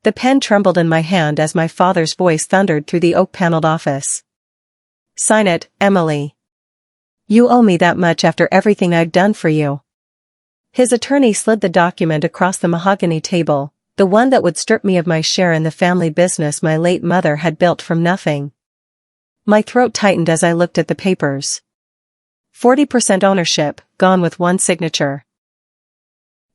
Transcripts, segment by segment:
The pen trembled in my hand as my father's voice thundered through the oak-paneled office. "Sign it, Emily. You owe me that much after everything I've done for you." His attorney slid the document across the mahogany table, the one that would strip me of my share in the family business my late mother had built from nothing. My throat tightened as I looked at the papers. 40% ownership, gone with one signature.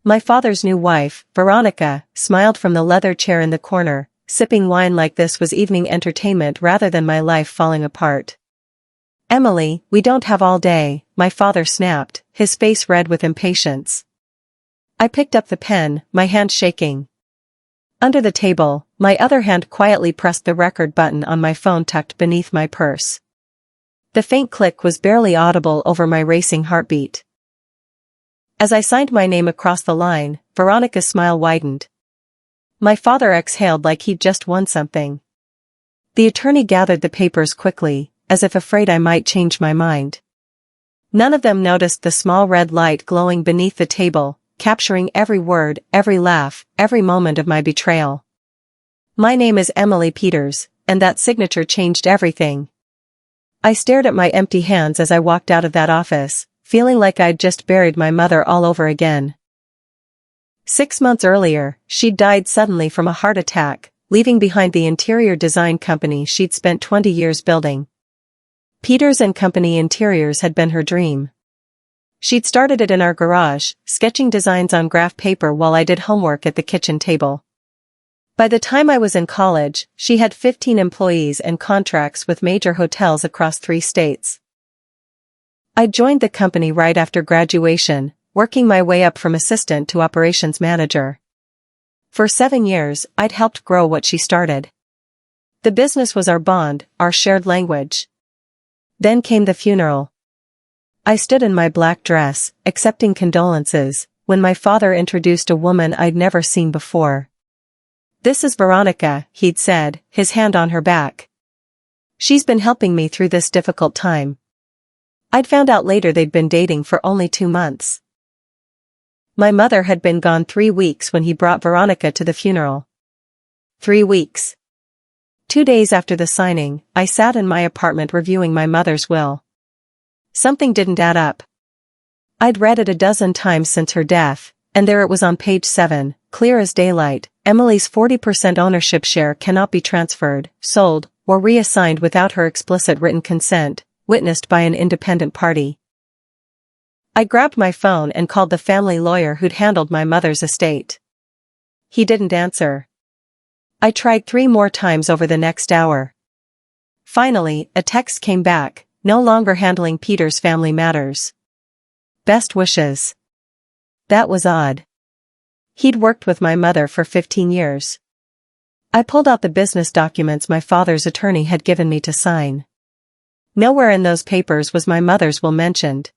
My father's new wife, Veronica, smiled from the leather chair in the corner. Sipping wine like this was evening entertainment rather than my life falling apart. "Emily, we don't have all day," my father snapped, his face red with impatience. I picked up the pen, my hand shaking. Under the table, my other hand quietly pressed the record button on my phone tucked beneath my purse. The faint click was barely audible over my racing heartbeat. As I signed my name across the line, Veronica's smile widened. My father exhaled like he'd just won something. The attorney gathered the papers quickly, as if afraid I might change my mind. None of them noticed the small red light glowing beneath the table, capturing every word, every laugh, every moment of my betrayal. My name is Emily Peters, and that signature changed everything. I stared at my empty hands as I walked out of that office, feeling like I'd just buried my mother all over again. 6 months earlier, she'd died suddenly from a heart attack, leaving behind the interior design company she'd spent 20 years building. Peters & Company Interiors had been her dream. She'd started it in our garage, sketching designs on graph paper while I did homework at the kitchen table. By the time I was in college, she had 15 employees and contracts with major hotels across 3 states. I joined the company right after graduation, working my way up from assistant to operations manager. For 7 years, I'd helped grow what she started. The business was our bond, our shared language. Then came the funeral. I stood in my black dress, accepting condolences, when my father introduced a woman I'd never seen before. "This is Veronica," he'd said, his hand on her back. "She's been helping me through this difficult time." I'd found out later they'd been dating for only 2 months. My mother had been gone 3 weeks when he brought Veronica to the funeral. 3 weeks. 2 days after the signing, I sat in my apartment reviewing my mother's will. Something didn't add up. I'd read it a dozen times since her death, and there it was on page 7, clear as daylight: Emily's 40% ownership share cannot be transferred, sold, or reassigned without her explicit written consent, witnessed by an independent party. I grabbed my phone and called the family lawyer who'd handled my mother's estate. He didn't answer. I tried 3 more times over the next hour. Finally, a text came back, no longer handling Peter's family matters. Best wishes. That was odd. He'd worked with my mother for 15 years. I pulled out the business documents my father's attorney had given me to sign. Nowhere in those papers was my mother's will mentioned.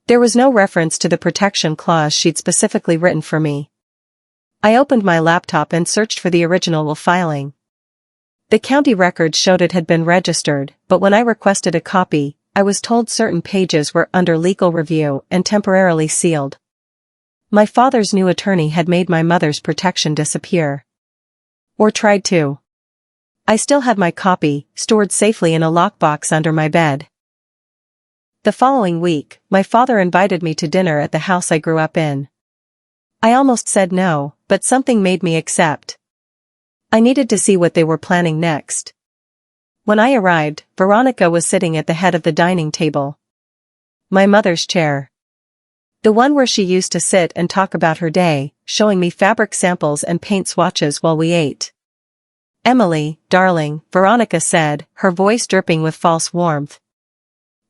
There was no reference to the protection clause she'd specifically written for me. I opened my laptop and searched for the original will filing. The county records showed it had been registered, but when I requested a copy, I was told certain pages were under legal review and temporarily sealed. My father's new attorney had made my mother's protection disappear. Or tried to. I still had my copy, stored safely in a lockbox under my bed. The following week, my father invited me to dinner at the house I grew up in. I almost said no, but something made me accept. I needed to see what they were planning next. When I arrived, Veronica was sitting at the head of the dining table. My mother's chair. The one where she used to sit and talk about her day, showing me fabric samples and paint swatches while we ate. "Emily, darling," Veronica said, her voice dripping with false warmth.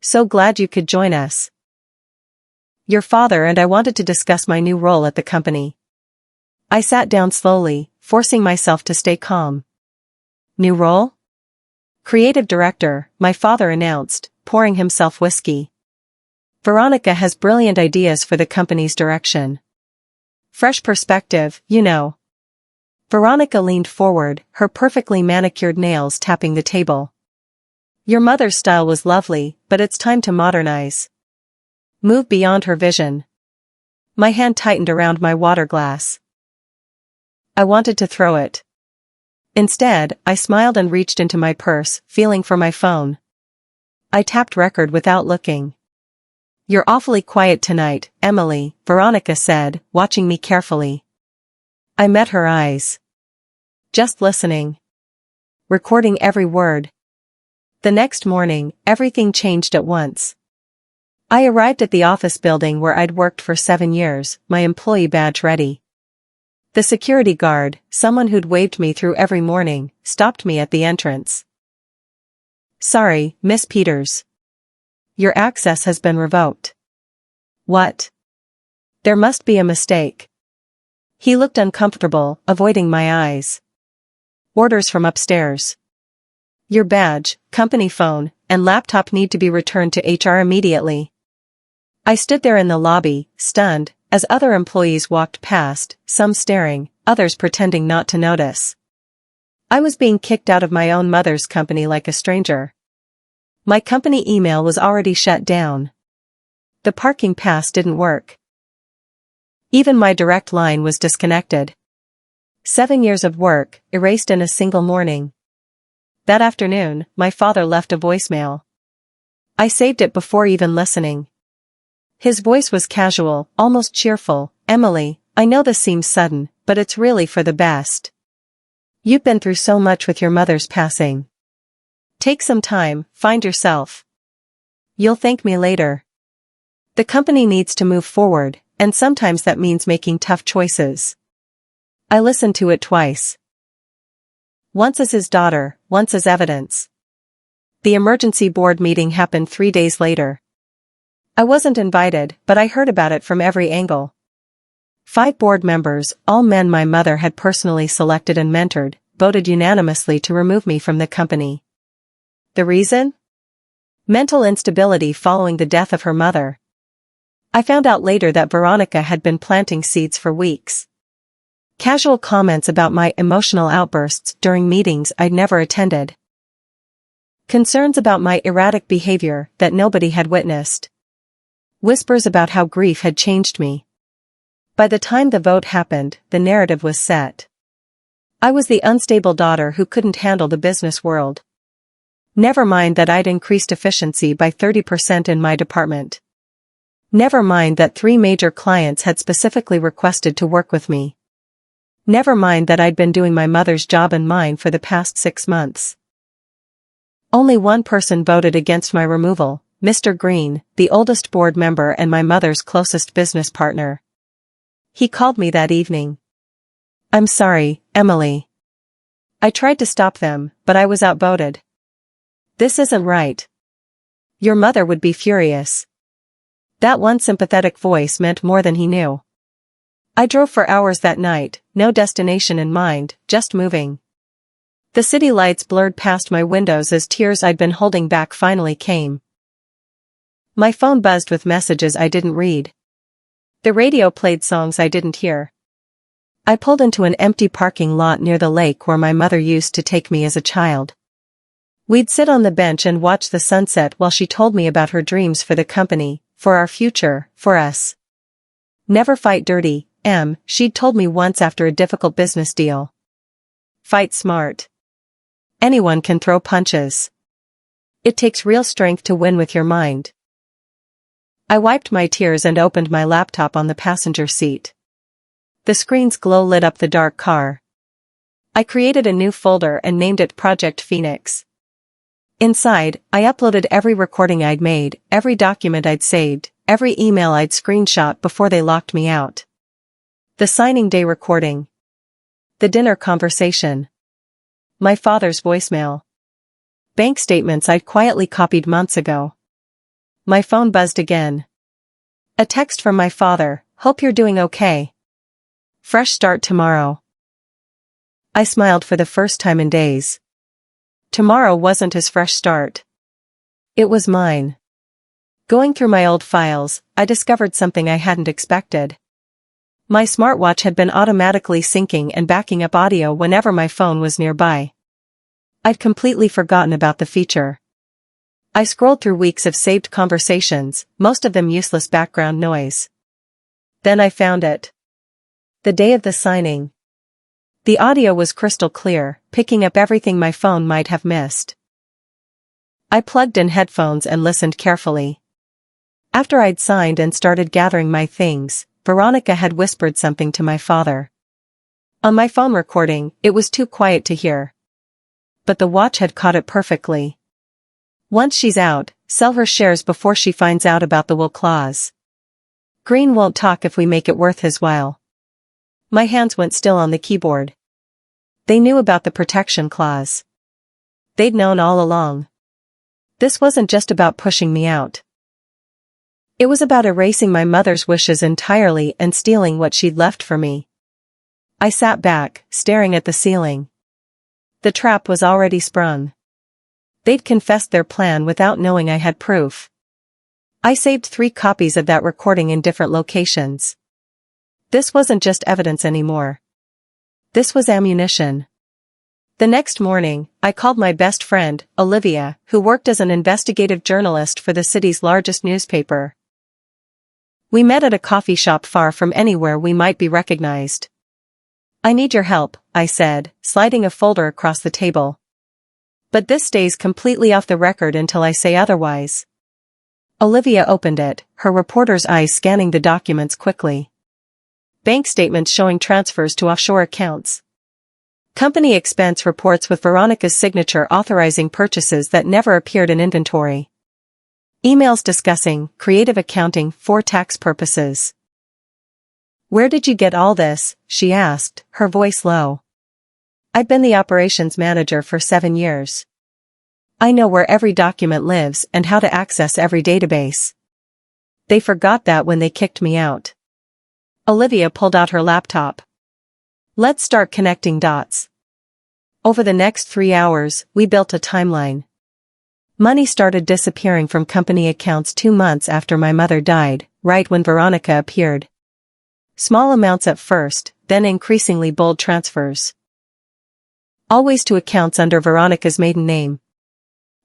"So glad you could join us. Your father and I wanted to discuss my new role at the company." I sat down slowly, forcing myself to stay calm. "New role?" "Creative director," my father announced, pouring himself whiskey. "Veronica has brilliant ideas for the company's direction. Fresh perspective, you know." Veronica leaned forward, her perfectly manicured nails tapping the table. "Your mother's style was lovely, but it's time to modernize. Move beyond her vision." My hand tightened around my water glass. I wanted to throw it. Instead, I smiled and reached into my purse, feeling for my phone. I tapped record without looking. "You're awfully quiet tonight, Emily," Veronica said, watching me carefully. I met her eyes. "Just listening. Recording every word." The next morning, everything changed at once. I arrived at the office building where I'd worked for 7 years, my employee badge ready. The security guard, someone who'd waved me through every morning, stopped me at the entrance. "Sorry, Miss Peters. Your access has been revoked." "What?" "There must be a mistake." He looked uncomfortable, avoiding my eyes. "Orders from upstairs. Your badge, company phone, and laptop need to be returned to HR immediately." I stood there in the lobby, stunned, as other employees walked past, some staring, others pretending not to notice. I was being kicked out of my own mother's company like a stranger. My company email was already shut down. The parking pass didn't work. Even my direct line was disconnected. 7 years of work, erased in a single morning. That afternoon, my father left a voicemail. I saved it before even listening. His voice was casual, almost cheerful. "Emily, I know this seems sudden, but it's really for the best. You've been through so much with your mother's passing. Take some time, find yourself. You'll thank me later. The company needs to move forward, and sometimes that means making tough choices." I listened to it twice. Once as his daughter, once as evidence. The emergency board meeting happened 3 days later. I wasn't invited, but I heard about it from every angle. 5 board members, all men my mother had personally selected and mentored, voted unanimously to remove me from the company. The reason? Mental instability following the death of her mother. I found out later that Veronica had been planting seeds for weeks. Casual comments about my emotional outbursts during meetings I'd never attended. Concerns about my erratic behavior that nobody had witnessed. Whispers about how grief had changed me. By the time the vote happened, the narrative was set. I was the unstable daughter who couldn't handle the business world. Never mind that I'd increased efficiency by 30% in my department. Never mind that 3 major clients had specifically requested to work with me. Never mind that I'd been doing my mother's job and mine for the past 6 months. Only one person voted against my removal, Mr. Green, the oldest board member and my mother's closest business partner. He called me that evening. "I'm sorry, Emily. I tried to stop them, but I was outvoted. This isn't right. Your mother would be furious." That one sympathetic voice meant more than he knew. I drove for hours that night, no destination in mind, just moving. The city lights blurred past my windows as tears I'd been holding back finally came. My phone buzzed with messages I didn't read. The radio played songs I didn't hear. I pulled into an empty parking lot near the lake where my mother used to take me as a child. We'd sit on the bench and watch the sunset while she told me about her dreams for the company, for our future, for us. "Never fight dirty, Em," she'd told me once after a difficult business deal. "Fight smart. Anyone can throw punches. It takes real strength to win with your mind." I wiped my tears and opened my laptop on the passenger seat. The screen's glow lit up the dark car. I created a new folder and named it Project Phoenix. Inside, I uploaded every recording I'd made, every document I'd saved, every email I'd screenshot before they locked me out. The signing day recording. The dinner conversation. My father's voicemail. Bank statements I'd quietly copied months ago. My phone buzzed again. A text from my father, "Hope you're doing okay. Fresh start tomorrow." I smiled for the first time in days. Tomorrow wasn't his fresh start. It was mine. Going through my old files, I discovered something I hadn't expected. My smartwatch had been automatically syncing and backing up audio whenever my phone was nearby. I'd completely forgotten about the feature. I scrolled through weeks of saved conversations, most of them useless background noise. Then I found it. The day of the signing. The audio was crystal clear, picking up everything my phone might have missed. I plugged in headphones and listened carefully. After I'd signed and started gathering my things, Veronica had whispered something to my father. On my phone recording, it was too quiet to hear. But the watch had caught it perfectly. Once she's out, sell her shares before she finds out about the will clause. Green won't talk if we make it worth his while. My hands went still on the keyboard. They knew about the protection clause. They'd known all along. This wasn't just about pushing me out. It was about erasing my mother's wishes entirely and stealing what she'd left for me. I sat back, staring at the ceiling. The trap was already sprung. They'd confessed their plan without knowing I had proof. I saved 3 copies of that recording in different locations. This wasn't just evidence anymore. This was ammunition. The next morning, I called my best friend, Olivia, who worked as an investigative journalist for the city's largest newspaper. We met at a coffee shop far from anywhere we might be recognized. "I need your help," I said, sliding a folder across the table. "But this stays completely off the record until I say otherwise." Olivia opened it, her reporter's eyes scanning the documents quickly. Bank statements showing transfers to offshore accounts. Company expense reports with Veronica's signature authorizing purchases that never appeared in inventory. Emails discussing creative accounting for tax purposes. "Where did you get all this?" she asked, her voice low. "I've been the operations manager for 7 years. I know where every document lives and how to access every database." They forgot that when they kicked me out. Olivia pulled out her laptop. "Let's start connecting dots." Over the next 3 hours, we built a timeline. Money started disappearing from company accounts 2 months after my mother died, right when Veronica appeared. Small amounts at first, then increasingly bold transfers. Always to accounts under Veronica's maiden name.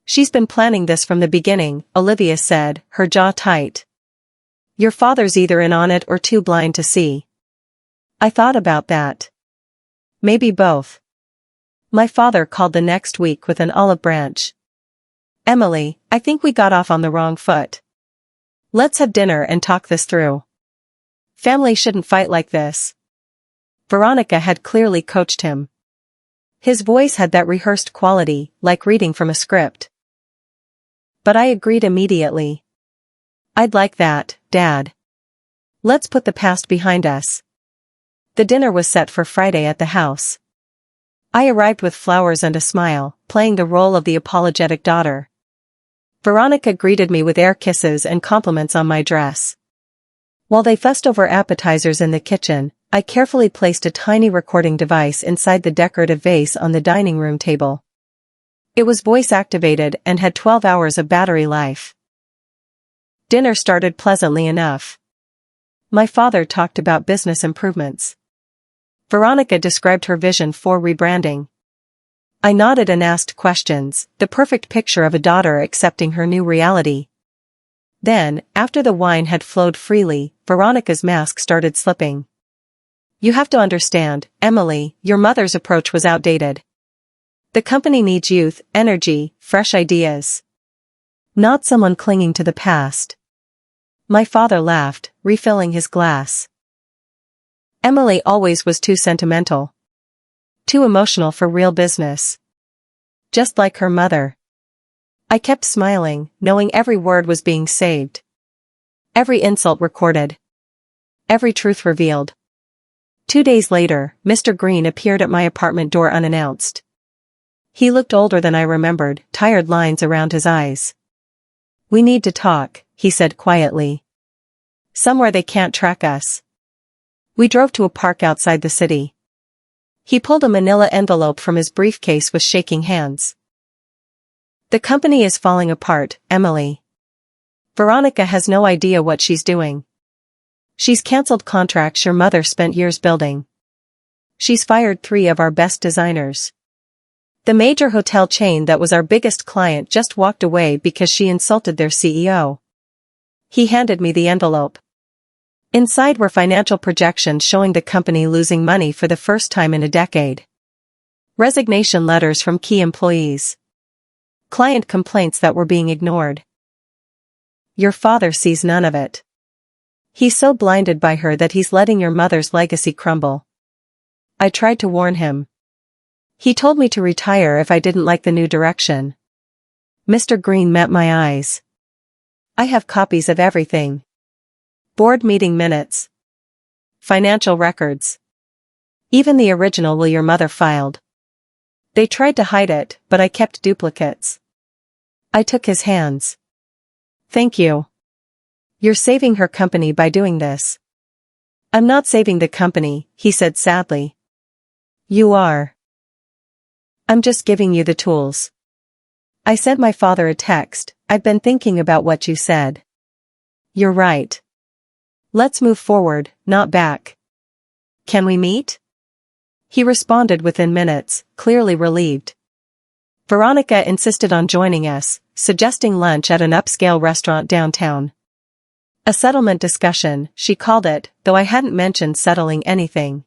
"She's been planning this from the beginning," Olivia said, her jaw tight. "Your father's either in on it or too blind to see." I thought about that. Maybe both. My father called the next week with an olive branch. "Emily, I think we got off on the wrong foot. Let's have dinner and talk this through. Family shouldn't fight like this." Veronica had clearly coached him. His voice had that rehearsed quality, like reading from a script. But I agreed immediately. "I'd like that, Dad. Let's put the past behind us." The dinner was set for Friday at the house. I arrived with flowers and a smile, playing the role of the apologetic daughter. Veronica greeted me with air kisses and compliments on my dress. While they fussed over appetizers in the kitchen, I carefully placed a tiny recording device inside the decorative vase on the dining room table. It was voice-activated and had 12 hours of battery life. Dinner started pleasantly enough. My father talked about business improvements. Veronica described her vision for rebranding. I nodded and asked questions, the perfect picture of a daughter accepting her new reality. Then, after the wine had flowed freely, Veronica's mask started slipping. "You have to understand, Emily, your mother's approach was outdated. The company needs youth, energy, fresh ideas. Not someone clinging to the past." My father laughed, refilling his glass. "Emily always was too sentimental. Too emotional for real business. Just like her mother." I kept smiling, knowing every word was being saved. Every insult recorded. Every truth revealed. 2 days later, Mr. Green appeared at my apartment door unannounced. He looked older than I remembered, tired lines around his eyes. "We need to talk," he said quietly. "Somewhere they can't track us." We drove to a park outside the city. He pulled a manila envelope from his briefcase with shaking hands. "The company is falling apart, Emily. Veronica has no idea what she's doing. She's cancelled contracts your mother spent years building. She's fired 3 of our best designers. The major hotel chain that was our biggest client just walked away because she insulted their CEO." He handed me the envelope. Inside were financial projections showing the company losing money for the first time in a decade. Resignation letters from key employees. Client complaints that were being ignored. Your father sees none of it. He's so blinded by her that he's letting your mother's legacy crumble. I tried to warn him. He told me to retire if I didn't like the new direction. Mr. Green met my eyes. I have copies of everything. Board meeting minutes. Financial records. Even the original will your mother filed. They tried to hide it, but I kept duplicates. I took his hands. Thank you. You're saving her company by doing this. I'm not saving the company, he said sadly. You are. I'm just giving you the tools. I sent my father a text. I've been thinking about what you said. You're right. Let's move forward, not back. Can we meet? He responded within minutes, clearly relieved. Veronica insisted on joining us, suggesting lunch at an upscale restaurant downtown. A settlement discussion, she called it, though I hadn't mentioned settling anything.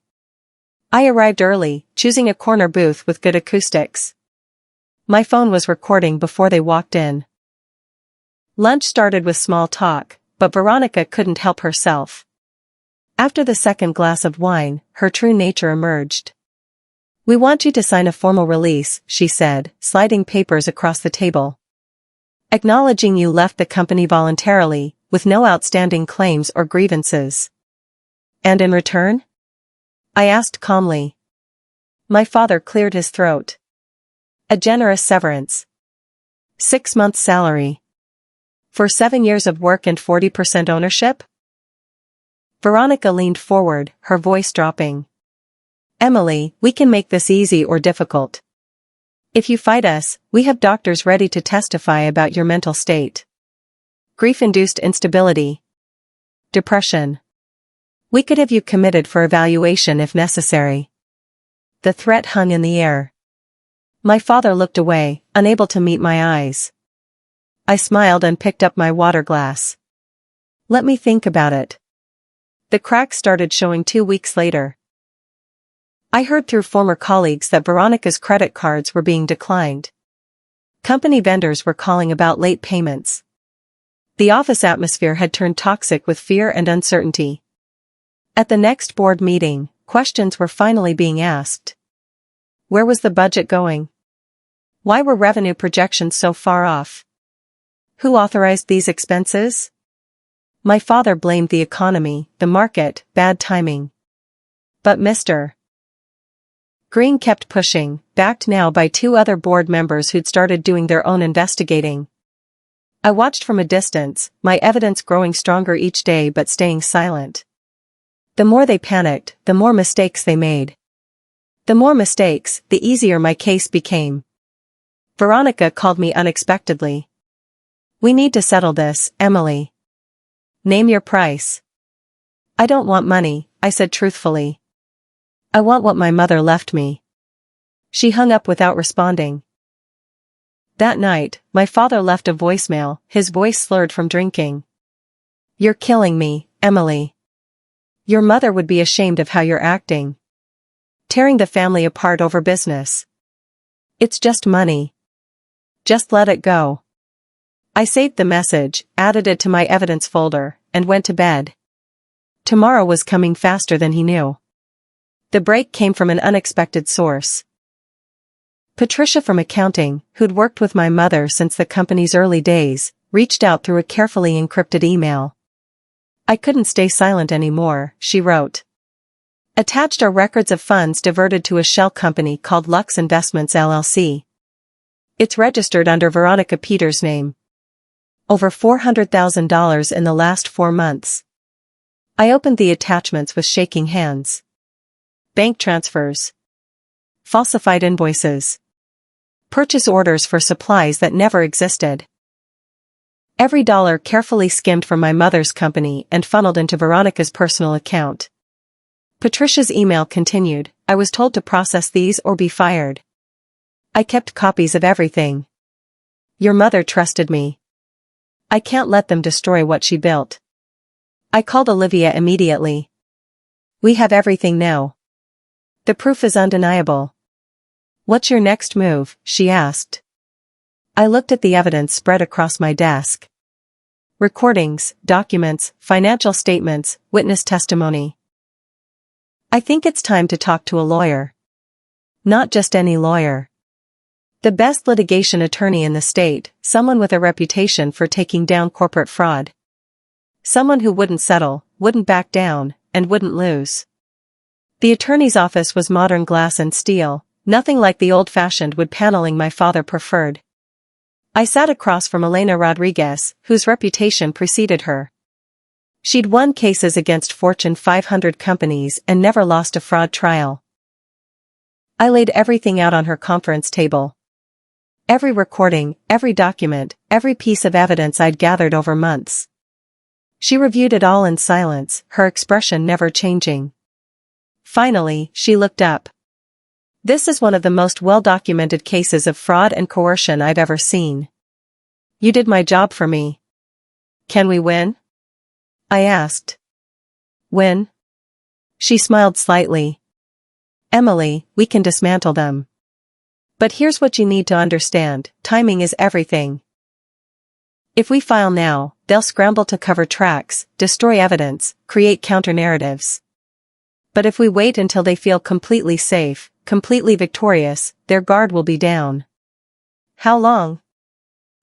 I arrived early, choosing a corner booth with good acoustics. My phone was recording before they walked in. Lunch started with small talk, but Veronica couldn't help herself. After the second glass of wine, her true nature emerged. We want you to sign a formal release, she said, sliding papers across the table. Acknowledging you left the company voluntarily, with no outstanding claims or grievances. And in return? I asked calmly. My father cleared his throat. A generous severance. 6 months' salary. For 7 years of work and 40% ownership? Veronica leaned forward, her voice dropping. Emily, we can make this easy or difficult. If you fight us, we have doctors ready to testify about your mental state. Grief-induced instability. Depression. We could have you committed for evaluation if necessary. The threat hung in the air. My father looked away, unable to meet my eyes. I smiled and picked up my water glass. Let me think about it. The cracks started showing 2 weeks later. I heard through former colleagues that Veronica's credit cards were being declined. Company vendors were calling about late payments. The office atmosphere had turned toxic with fear and uncertainty. At the next board meeting, questions were finally being asked. Where was the budget going? Why were revenue projections so far off? Who authorized these expenses? My father blamed the economy, the market, bad timing. But Mr. Green kept pushing, backed now by 2 other board members who'd started doing their own investigating. I watched from a distance, my evidence growing stronger each day but staying silent. The more they panicked, the more mistakes they made. The more mistakes, the easier my case became. Veronica called me unexpectedly. We need to settle this, Emily. Name your price. I don't want money, I said truthfully. I want what my mother left me. She hung up without responding. That night, my father left a voicemail, his voice slurred from drinking. You're killing me, Emily. Your mother would be ashamed of how you're acting. Tearing the family apart over business. It's just money. Just let it go. I saved the message, added it to my evidence folder, and went to bed. Tomorrow was coming faster than he knew. The break came from an unexpected source. Patricia from accounting, who'd worked with my mother since the company's early days, reached out through a carefully encrypted email. I couldn't stay silent anymore, she wrote. Attached are records of funds diverted to a shell company called Lux Investments LLC. It's registered under Veronica Peters' name. Over $400,000 in the last 4 months. I opened the attachments with shaking hands. Bank transfers. Falsified invoices. Purchase orders for supplies that never existed. Every dollar carefully skimmed from my mother's company and funneled into Veronica's personal account. Patricia's email continued, I was told to process these or be fired. I kept copies of everything. Your mother trusted me. I can't let them destroy what she built. I called Olivia immediately. We have everything now. The proof is undeniable. What's your next move? She asked. I looked at the evidence spread across my desk. Recordings, documents, financial statements, witness testimony. I think it's time to talk to a lawyer. Not just any lawyer. The best litigation attorney in the state, someone with a reputation for taking down corporate fraud. Someone who wouldn't settle, wouldn't back down, and wouldn't lose. The attorney's office was modern glass and steel, nothing like the old-fashioned wood paneling my father preferred. I sat across from Elena Rodriguez, whose reputation preceded her. She'd won cases against Fortune 500 companies and never lost a fraud trial. I laid everything out on her conference table. Every recording, every document, every piece of evidence I'd gathered over months. She reviewed it all in silence, her expression never changing. Finally, she looked up. This is one of the most well-documented cases of fraud and coercion I've ever seen. You did my job for me. Can we win? I asked. Win? She smiled slightly. Emily, we can dismantle them. But here's what you need to understand, timing is everything. If we file now, they'll scramble to cover tracks, destroy evidence, create counter-narratives. But if we wait until they feel completely safe, completely victorious, their guard will be down. How long?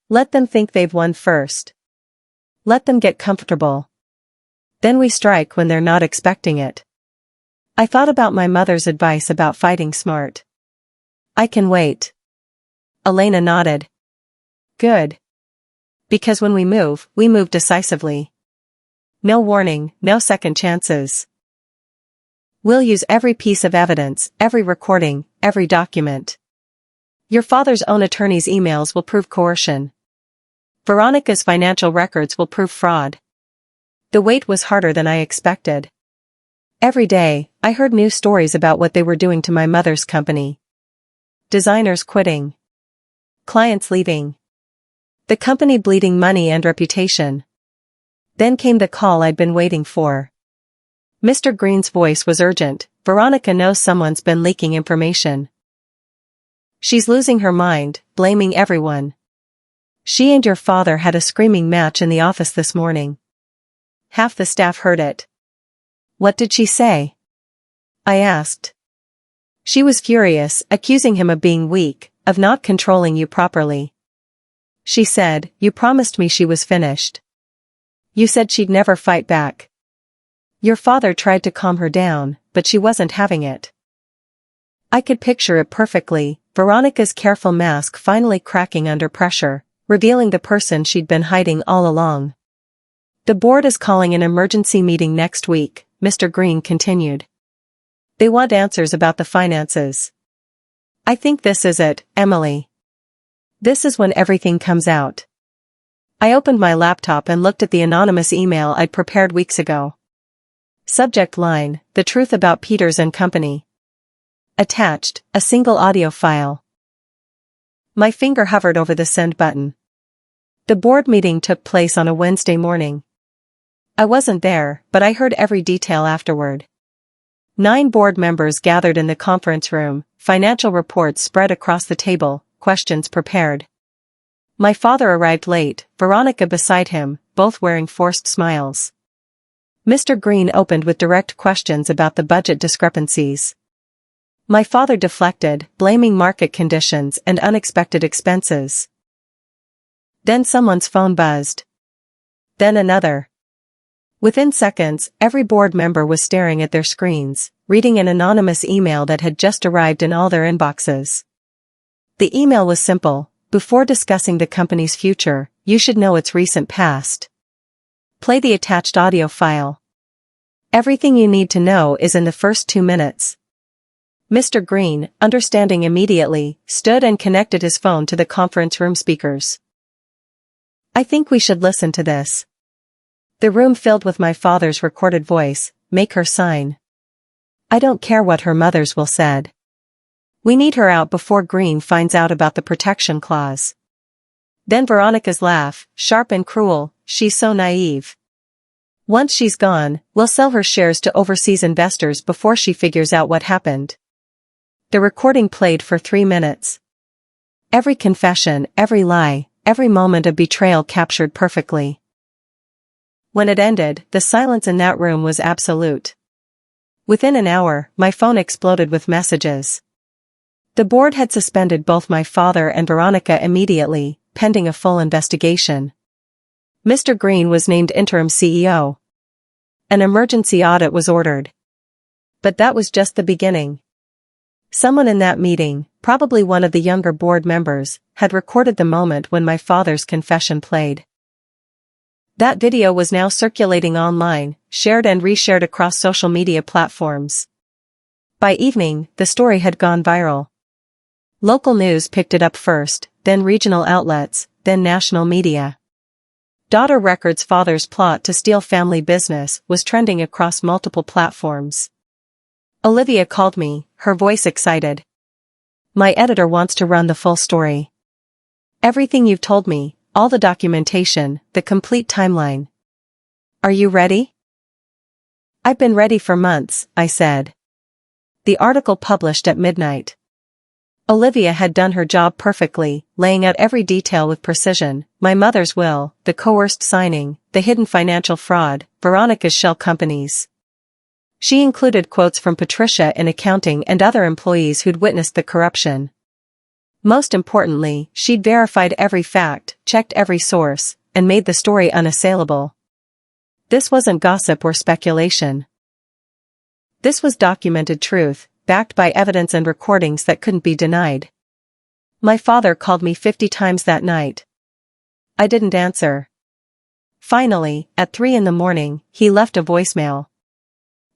Let them think they've won first. Let them get comfortable. Then we strike when they're not expecting it. I thought about my mother's advice about fighting smart. I can wait. Elena nodded. Good. Because when we move decisively. No warning, no second chances. We'll use every piece of evidence, every recording, every document. Your father's own attorney's emails will prove coercion. Veronica's financial records will prove fraud. The wait was harder than I expected. Every day, I heard new stories about what they were doing to my mother's company. Designers quitting. Clients leaving. The company bleeding money and reputation. Then came the call I'd been waiting for. Mr. Green's voice was urgent. Veronica knows someone's been leaking information. She's losing her mind, blaming everyone. She and your father had a screaming match in the office this morning. Half the staff heard it. What did she say? I asked. She was furious, accusing him of being weak, of not controlling you properly. She said, you promised me she was finished. You said she'd never fight back. Your father tried to calm her down, but she wasn't having it. I could picture it perfectly, Veronica's careful mask finally cracking under pressure, revealing the person she'd been hiding all along. The board is calling an emergency meeting next week, Mr. Green continued. They want answers about the finances. I think this is it, Emily. This is when everything comes out. I opened my laptop and looked at the anonymous email I'd prepared weeks ago. Subject line, the truth about Peters and Company. Attached, a single audio file. My finger hovered over the send button. The board meeting took place on a Wednesday morning. I wasn't there, but I heard every detail afterward. 9 board members gathered in the conference room, financial reports spread across the table, questions prepared. My father arrived late, Veronica beside him, both wearing forced smiles. Mr. Green opened with direct questions about the budget discrepancies. My father deflected, blaming market conditions and unexpected expenses. Then someone's phone buzzed. Then another. Within seconds, every board member was staring at their screens, reading an anonymous email that had just arrived in all their inboxes. The email was simple: before discussing the company's future, you should know its recent past. Play the attached audio file. Everything you need to know is in the first 2 minutes. Mr. Green, understanding immediately, stood and connected his phone to the conference room speakers. I think we should listen to this. The room filled with my father's recorded voice, make her sign. I don't care what her mothers will said. We need her out before Green finds out about the protection clause. Then Veronica's laugh, sharp and cruel, she's so naive. Once she's gone, we'll sell her shares to overseas investors before she figures out what happened. The recording played for 3 minutes. Every confession, every lie, every moment of betrayal captured perfectly. When it ended, the silence in that room was absolute. Within an hour, my phone exploded with messages. The board had suspended both my father and Veronica immediately, pending a full investigation. Mr. Green was named interim CEO. An emergency audit was ordered. But that was just the beginning. Someone in that meeting, probably one of the younger board members, had recorded the moment when my father's confession played. That video was now circulating online, shared and reshared across social media platforms. By evening, the story had gone viral. Local news picked it up first, then regional outlets, then national media. Daughter Records' father's plot to steal family business was trending across multiple platforms. Olivia called me, her voice excited. My editor wants to run the full story. Everything you've told me, all the documentation, the complete timeline. Are you ready? I've been ready for months, I said. The article published at midnight. Olivia had done her job perfectly, laying out every detail with precision: my mother's will, the coerced signing, the hidden financial fraud, Veronica's shell companies. She included quotes from Patricia in accounting and other employees who'd witnessed the corruption. Most importantly, she'd verified every fact, checked every source, and made the story unassailable. This wasn't gossip or speculation. This was documented truth, backed by evidence and recordings that couldn't be denied. My father called me 50 times that night. I didn't answer. Finally, at 3 a.m, he left a voicemail.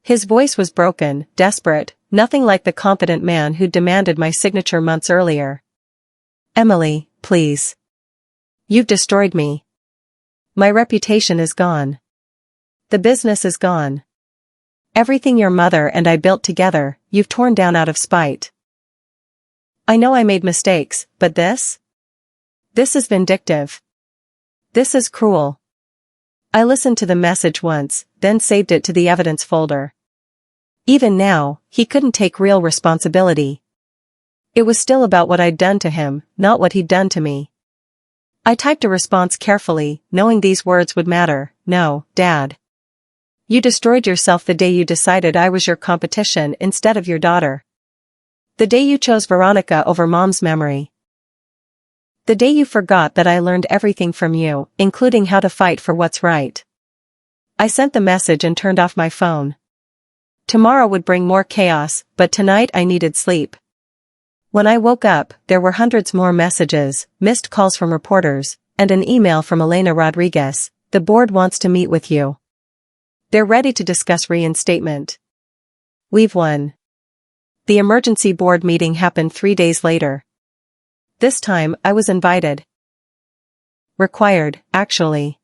His voice was broken, desperate, nothing like the confident man who'd demanded my signature months earlier. Emily, please. You've destroyed me. My reputation is gone. The business is gone. Everything your mother and I built together, you've torn down out of spite. I know I made mistakes, but this? This is vindictive. This is cruel. I listened to the message once, then saved it to the evidence folder. Even now, he couldn't take real responsibility. It was still about what I'd done to him, not what he'd done to me. I typed a response carefully, knowing these words would matter. No, Dad. You destroyed yourself the day you decided I was your competition instead of your daughter. The day you chose Veronica over Mom's memory. The day you forgot that I learned everything from you, including how to fight for what's right. I sent the message and turned off my phone. Tomorrow would bring more chaos, but tonight I needed sleep. When I woke up, there were hundreds more messages, missed calls from reporters, and an email from Elena Rodriguez. The board wants to meet with you. They're ready to discuss reinstatement. We've won. The emergency board meeting happened 3 days later. This time, I was invited. Required, actually.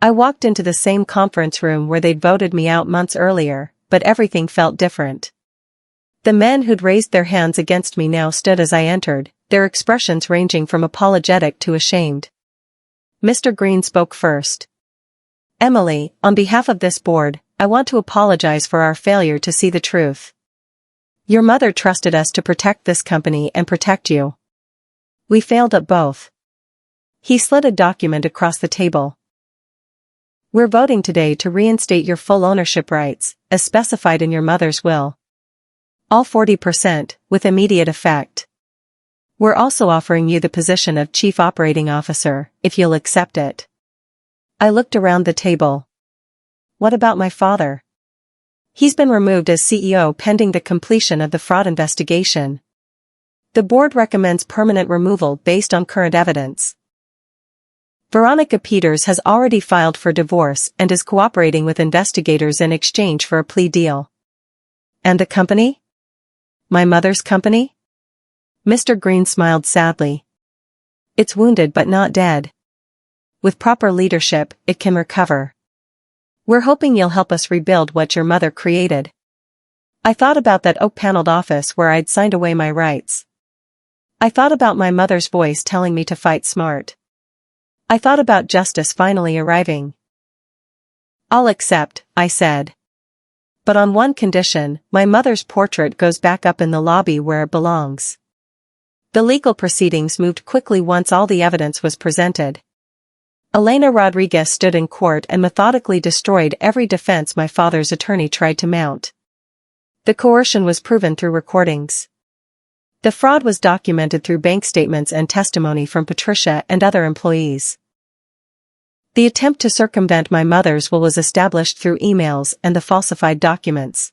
I walked into the same conference room where they'd voted me out months earlier, but everything felt different. The men who'd raised their hands against me now stood as I entered, their expressions ranging from apologetic to ashamed. Mr. Green spoke first. Emily, on behalf of this board, I want to apologize for our failure to see the truth. Your mother trusted us to protect this company and protect you. We failed at both. He slid a document across the table. We're voting today to reinstate your full ownership rights, as specified in your mother's will. All 40%, with immediate effect. We're also offering you the position of Chief Operating Officer, if you'll accept it. I looked around the table. What about my father? He's been removed as CEO pending the completion of the fraud investigation. The board recommends permanent removal based on current evidence. Veronica Peters has already filed for divorce and is cooperating with investigators in exchange for a plea deal. And the company? My mother's company? Mr. Green smiled sadly. It's wounded but not dead. With proper leadership, it can recover. We're hoping you'll help us rebuild what your mother created. I thought about that oak-paneled office where I'd signed away my rights. I thought about my mother's voice telling me to fight smart. I thought about justice finally arriving. I'll accept, I said. But on one condition, my mother's portrait goes back up in the lobby where it belongs. The legal proceedings moved quickly once all the evidence was presented. Elena Rodriguez stood in court and methodically destroyed every defense my father's attorney tried to mount. The coercion was proven through recordings. The fraud was documented through bank statements and testimony from Patricia and other employees. The attempt to circumvent my mother's will was established through emails and the falsified documents.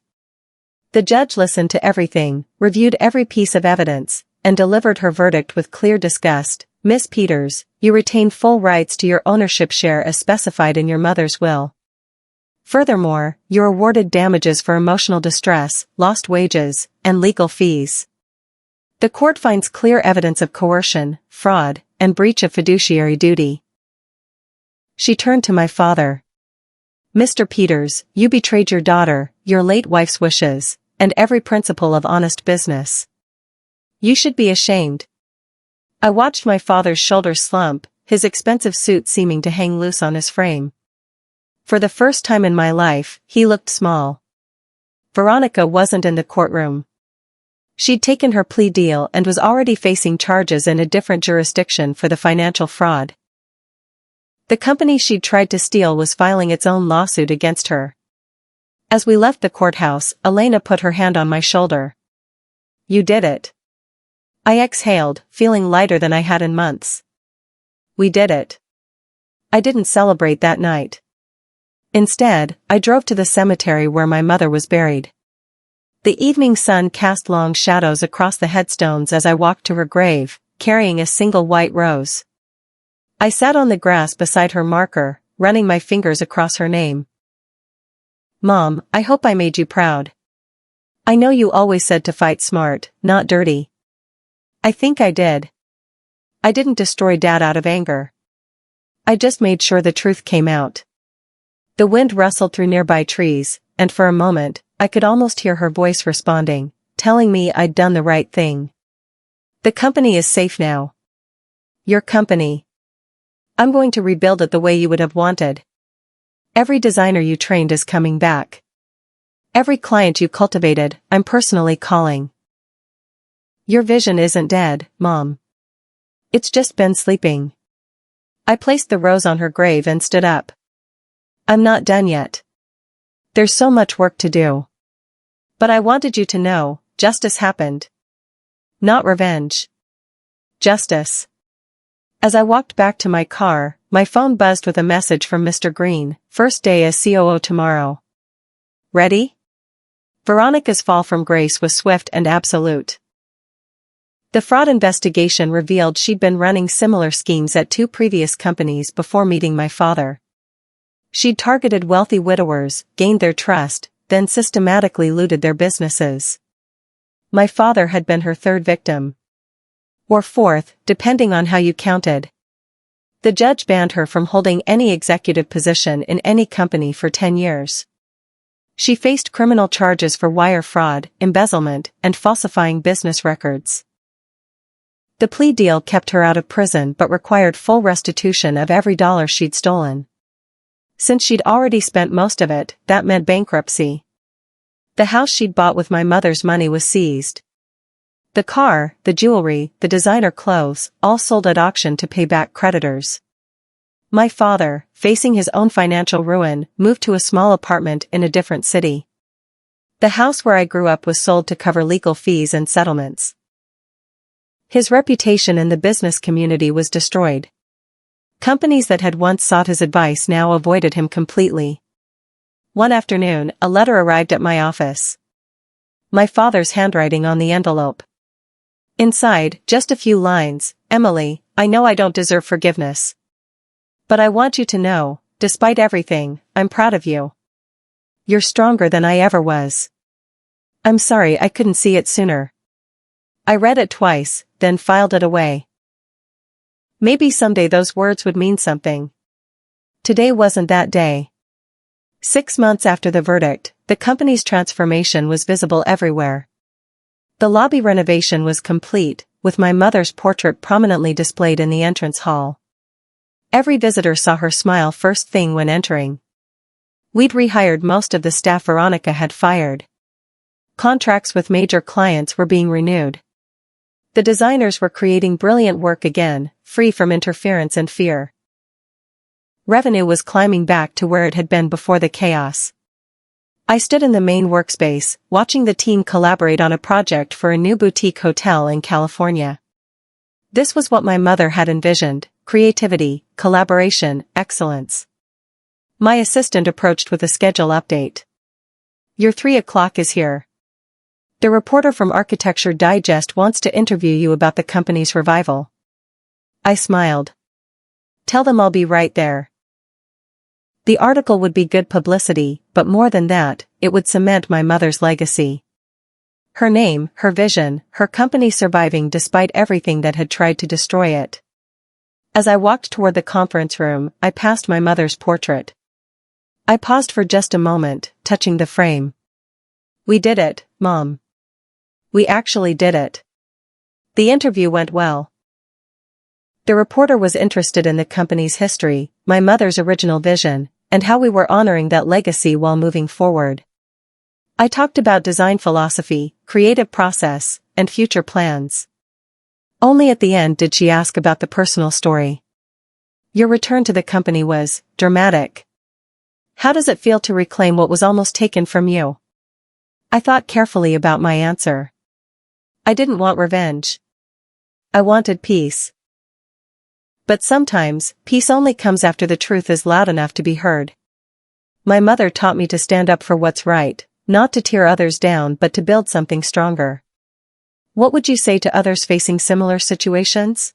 The judge listened to everything, reviewed every piece of evidence, and delivered her verdict with clear disgust. Miss Peters, you retain full rights to your ownership share as specified in your mother's will. Furthermore, you're awarded damages for emotional distress, lost wages, and legal fees. The court finds clear evidence of coercion, fraud, and breach of fiduciary duty. She turned to my father. Mr. Peters, you betrayed your daughter, your late wife's wishes, and every principle of honest business. You should be ashamed. I watched my father's shoulders slump, his expensive suit seeming to hang loose on his frame. For the first time in my life, he looked small. Veronica wasn't in the courtroom. She'd taken her plea deal and was already facing charges in a different jurisdiction for the financial fraud. The company she'd tried to steal was filing its own lawsuit against her. As we left the courthouse, Elena put her hand on my shoulder. You did it. I exhaled, feeling lighter than I had in months. We did it. I didn't celebrate that night. Instead, I drove to the cemetery where my mother was buried. The evening sun cast long shadows across the headstones as I walked to her grave, carrying a single white rose. I sat on the grass beside her marker, running my fingers across her name. Mom, I hope I made you proud. I know you always said to fight smart, not dirty. I think I did. I didn't destroy Dad out of anger. I just made sure the truth came out. The wind rustled through nearby trees, and for a moment, I could almost hear her voice responding, telling me I'd done the right thing. The company is safe now. Your company. I'm going to rebuild it the way you would have wanted. Every designer you trained is coming back. Every client you cultivated, I'm personally calling. Your vision isn't dead, Mom. It's just been sleeping. I placed the rose on her grave and stood up. I'm not done yet. There's so much work to do. But I wanted you to know, justice happened. Not revenge. Justice. As I walked back to my car, my phone buzzed with a message from Mr. Green, first day as COO tomorrow. Ready? Veronica's fall from grace was swift and absolute. The fraud investigation revealed she'd been running similar schemes at 2 previous companies before meeting my father. She'd targeted wealthy widowers, gained their trust, then systematically looted their businesses. My father had been her 3rd victim. Or 4th, depending on how you counted. The judge banned her from holding any executive position in any company for 10 years. She faced criminal charges for wire fraud, embezzlement, and falsifying business records. The plea deal kept her out of prison but required full restitution of every dollar she'd stolen. Since she'd already spent most of it, that meant bankruptcy. The house she'd bought with my mother's money was seized. The car, the jewelry, the designer clothes, all sold at auction to pay back creditors. My father, facing his own financial ruin, moved to a small apartment in a different city. The house where I grew up was sold to cover legal fees and settlements. His reputation in the business community was destroyed. Companies that had once sought his advice now avoided him completely. One afternoon, a letter arrived at my office. My father's handwriting on the envelope. Inside, just a few lines, Emily, I know I don't deserve forgiveness. But I want you to know, despite everything, I'm proud of you. You're stronger than I ever was. I'm sorry I couldn't see it sooner. I read it twice, then filed it away. Maybe someday those words would mean something. Today wasn't that day. 6 months after the verdict, the company's transformation was visible everywhere. The lobby renovation was complete, with my mother's portrait prominently displayed in the entrance hall. Every visitor saw her smile first thing when entering. We'd rehired most of the staff Veronica had fired. Contracts with major clients were being renewed. The designers were creating brilliant work again, free from interference and fear. Revenue was climbing back to where it had been before the chaos. I stood in the main workspace, watching the team collaborate on a project for a new boutique hotel in California. This was what my mother had envisioned: creativity, collaboration, excellence. My assistant approached with a schedule update. "Your 3 o'clock is here. The reporter from Architecture Digest wants to interview you about the company's revival." I smiled. "Tell them I'll be right there." The article would be good publicity, but more than that, it would cement my mother's legacy. Her name, her vision, her company surviving despite everything that had tried to destroy it. As I walked toward the conference room, I passed my mother's portrait. I paused for just a moment, touching the frame. "We did it, Mom. We actually did it." The interview went well. The reporter was interested in the company's history, my mother's original vision, and how we were honoring that legacy while moving forward. I talked about design philosophy, creative process, and future plans. Only at the end did she ask about the personal story. "Your return to the company was dramatic. How does it feel to reclaim what was almost taken from you?" I thought carefully about my answer. I didn't want revenge. I wanted peace. But sometimes, peace only comes after the truth is loud enough to be heard. My mother taught me to stand up for what's right, not to tear others down but to build something stronger. What would you say to others facing similar situations?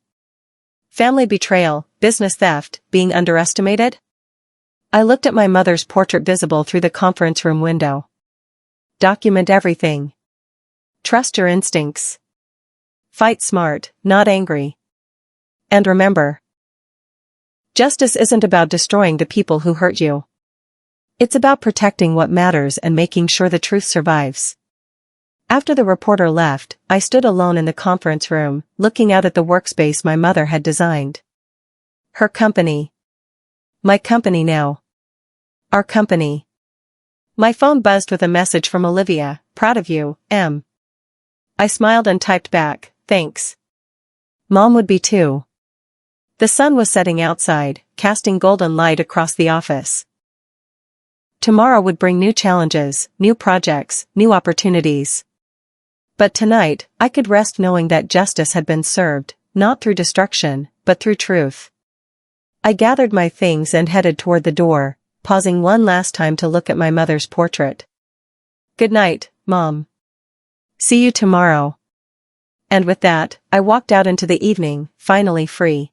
Family betrayal, business theft, being underestimated? I looked at my mother's portrait visible through the conference room window. Document everything. Trust your instincts. Fight smart, not angry. And remember, justice isn't about destroying the people who hurt you. It's about protecting what matters and making sure the truth survives. After the reporter left, I stood alone in the conference room, looking out at the workspace my mother had designed. Her company. My company now. Our company. My phone buzzed with a message from Olivia. "Proud of you, Em." I smiled and typed back, "Thanks. Mom would be too." The sun was setting outside, casting golden light across the office. Tomorrow would bring new challenges, new projects, new opportunities. But tonight, I could rest knowing that justice had been served, not through destruction, but through truth. I gathered my things and headed toward the door, pausing one last time to look at my mother's portrait. "Good night, Mom. See you tomorrow." And with that, I walked out into the evening, finally free.